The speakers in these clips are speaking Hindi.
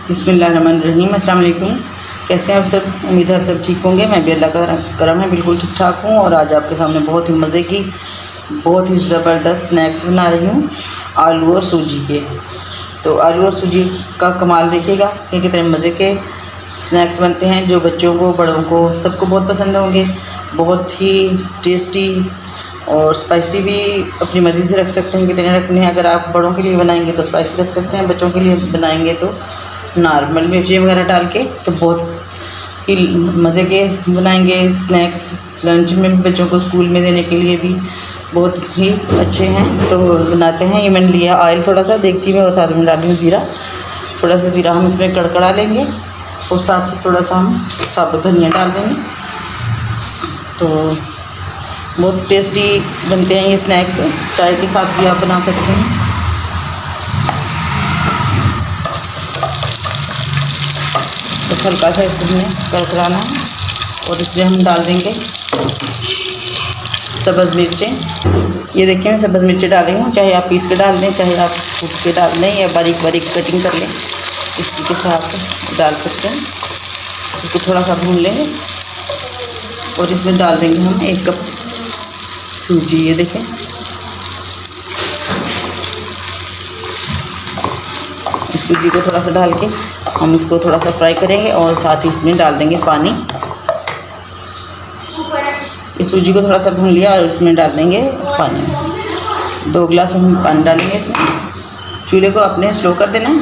बिस्मिल्लाहिर्रहमानिर्रहीम। अस्सलाम वालेकुम। कैसे हैं आप सब? उम्मीद है आप सब ठीक होंगे। मैं भी अल्लाह का करम है बिल्कुल ठीक ठाक हूँ। और आज आपके सामने बहुत ही मज़े की, बहुत ही ज़बरदस्त स्नैक्स बना रही हूँ, आलू और सूजी के। तो आलू और सूजी का कमाल देखिएगा कि कितने मज़े के स्नैक्स बनते हैं, जो बच्चों को, बड़ों को, सबको बहुत पसंद होंगे। बहुत ही टेस्टी और स्पाइसी भी अपनी मर्ज़ी से रख सकते हैं कितने रखने हैं। अगर आप बड़ों के लिए बनाएंगे तो स्पाइसी रख सकते हैं, बच्चों के लिए बनाएंगे तो नॉर्मल मिर्ची वगैरह डाल के। तो बहुत ही मज़े के बनाएंगे स्नैक्स। लंच में भी बच्चों को स्कूल में देने के लिए भी बहुत ही अच्छे हैं। तो बनाते हैं। ये मैंने लिया ऑयल थोड़ा सा देगची में, और साथ में डाली हूँ ज़ीरा। थोड़ा सा ज़ीरा हम इसमें कड़कड़ा लेंगे और साथ ही थोड़ा सा हम साबुत धनिया डाल देंगे। तो बहुत टेस्टी बनते हैं ये स्नैक्स। चाय के साथ भी आप बना सकते हैं। बस हल्का सा इसमें कड़कड़ाना है और इसमें हम डाल देंगे सब्ज़ मिर्चें। ये देखिए मैं सब्ज़ मिर्चें डाल रही हूँ। चाहे आप पीस के डाल दें, चाहे आप कूट के डाल दें, या बारीक बारीक कटिंग कर लें, इसके साथ डाल सकते हैं। इसको थोड़ा सा भून लेंगे और इसमें डाल देंगे हम 1 कप सूजी। ये देखें, इस सूजी को थोड़ा सा डाल के हम इसको थोड़ा सा फ्राई करेंगे और साथ ही इसमें डाल देंगे पानी। इस सूजी को थोड़ा सा भून लिया और इसमें डाल देंगे पानी। 2 गिलास हम पानी डालेंगे इसमें। चूल्हे को अपने स्लो कर देना है।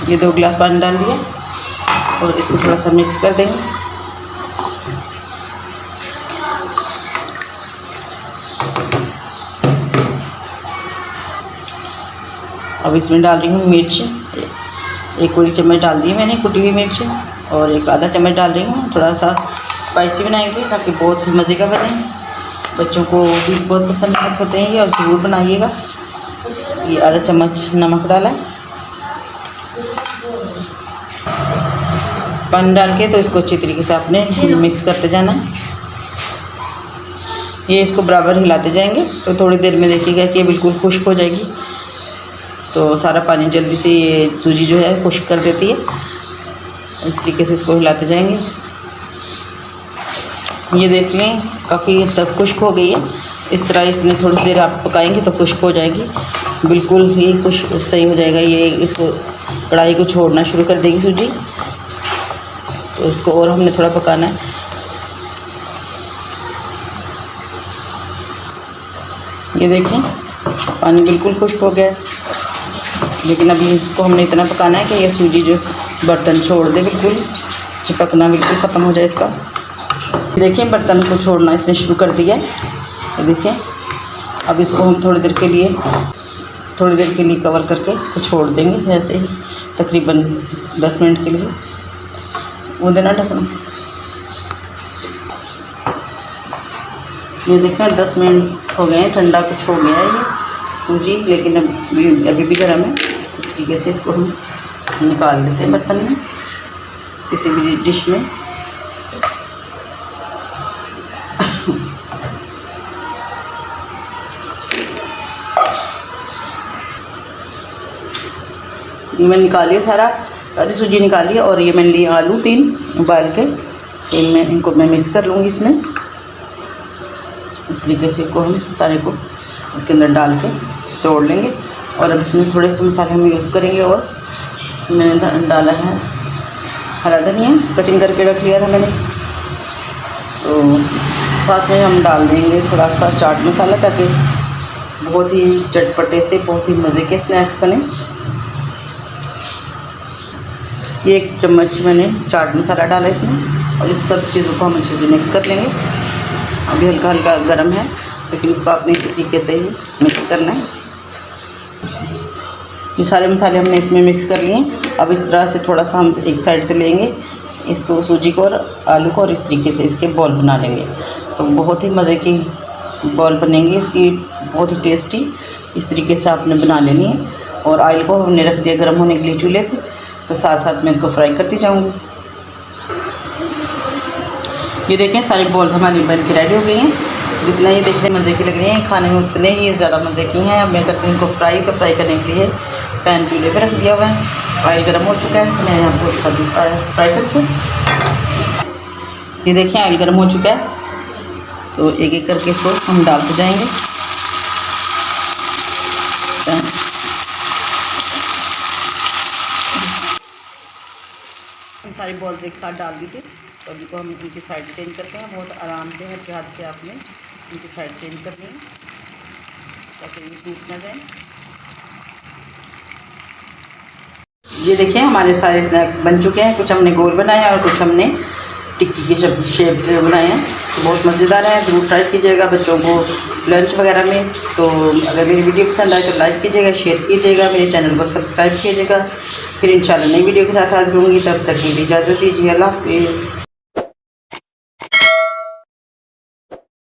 ये 2 गिलास पानी डाल दिया और इसको थोड़ा सा मिक्स कर देंगे। अब इसमें डाल रही हूँ मिर्च। 1 बड़ी चम्मच डाल दी मैंने कुटी हुई मिर्च, और 1 आधा चम्मच डाल रही हूँ। थोड़ा सा स्पाइसी बनाएंगे ताकि बहुत ही मज़े का बने। बच्चों को भी बहुत पसंद होते हैं ये, और ज़रूर बनाइएगा। ये आधा चम्मच नमक डाला है। पानी डाल के तो इसको अच्छी तरीके से आपने मिक्स करते जाना है। ये इसको बराबर हिलाते जाएंगे। तो थोड़ी देर में देखिएगा कि ये बिल्कुल खुश्क हो जाएगी। तो सारा पानी जल्दी से ये सूजी जो है खुश्क कर देती है। इस तरीके से इसको हिलाते जाएंगे। ये देख लें काफ़ी हद तक खुश्क हो गई है। इस तरह इसमें थोड़ी देर आप पकाएंगे तो खुश्क हो जाएगी, बिल्कुल ही खुश्क सही हो जाएगा। ये इसको कढ़ाई को छोड़ना शुरू कर देगी सूजी। तो इसको और हमने थोड़ा पकाना है। ये देखें पानी बिल्कुल खुश्क हो गया है। लेकिन अभी इसको हमने इतना पकाना है कि ये सूजी जो बर्तन छोड़ दे, बिल्कुल चिपकना बिल्कुल ख़त्म हो जाए इसका। देखिए बर्तन को छोड़ना इसने शुरू कर दिया है। देखिए अब इसको हम थोड़ी देर के लिए कवर करके तो छोड़ देंगे ऐसे ही, तकरीबन 10 मिनट के लिए। वो देना ढकना। ये देखें 10 मिनट हो गए हैं, ठंडा कुछ हो गया है ये सूजी, लेकिन अभी भी गर्म है। इस तरीके से इसको हम निकाल लेते हैं बर्तन में, किसी भी डिश में। ये मैंने निकाली है सारी सूजी निकाली है। और ये मैंने लिए आलू 3 उबाल के। इनको मैं मिक्स कर लूँगी इसमें। इस तरीके से इनको हम सारे को इसके अंदर डाल के तोड़ लेंगे। और अब इसमें थोड़े से मसाले हम यूज़ करेंगे। और मैंने डाला है हरा धनिया, कटिंग करके रख लिया था मैंने। तो साथ में हम डाल देंगे थोड़ा सा चाट मसाला, ताकि बहुत ही चटपटे से बहुत ही मज़े के स्नैक्स बने। ये 1 चम्मच मैंने चाट मसाला डाला इसमें। और इस सब चीज़ों को हम अच्छे से मिक्स कर लेंगे। अभी हल्का हल्का गर्म है, लेकिन इसको आपने इसी तरीके से ही मिक्स करना है। ये सारे मसाले हमने इसमें मिक्स कर लिए। अब इस तरह से थोड़ा सा हम एक साइड से लेंगे इसको, सूजी को और आलू को, और इस तरीके से इसके बॉल बना लेंगे। तो बहुत ही मज़े की बॉल बनेंगी इसकी, बहुत ही टेस्टी। इस तरीके से आपने बना लेनी है। और ऑयल को हमने रख दिया गर्म होने के लिए चूल्हे पर। तो साथ साथ में इसको फ्राई करती जाऊँगी। ये देखें सारी बॉल्स हमारी बन के रेडी हो गई हैं। जितना ये देखने मज़े की लग रही हैं, खाने में उतने ही ज़्यादा मज़े की हैं। अब मैं करती हूँ इनको फ्राई। तो फ्राई करने के लिए पैन चूल्हे पे रख दिया हुआ है। ऑयल गर्म हो चुका है तो मैं यहाँ पर कद्दू फ्राई करके, ये देखिए ऑयल गर्म हो चुका है तो एक एक करके इसको हम डालते जाएंगे। हम सारी बॉल्स एक साथ डाल दी थी तो अभी को हम इनकी साइड चेंज करते हैं। बहुत आराम से हल्के हाथ से आपने इनकी साइड चेंज करनी है ताकि ये टूट ना जाए। ये देखिए हमारे सारे स्नैक्स बन चुके हैं, कुछ हमने गोल बनाए और कुछ हमने टिक्की की शेप से बनाए हैं। तो बहुत मज़ेदार है, ज़रूर ट्राई कीजिएगा बच्चों को लंच वगैरह में। तो अगर मेरी वीडियो पसंद आए तो लाइक कीजिएगा, शेयर कीजिएगा, मेरे चैनल को सब्सक्राइब कीजिएगा। फिर इंशाल्लाह नई वीडियो के साथ हाजिर होंगी, तब तक के लिए इजाज़त दीजिए। अल्लाह हाफ़िज़।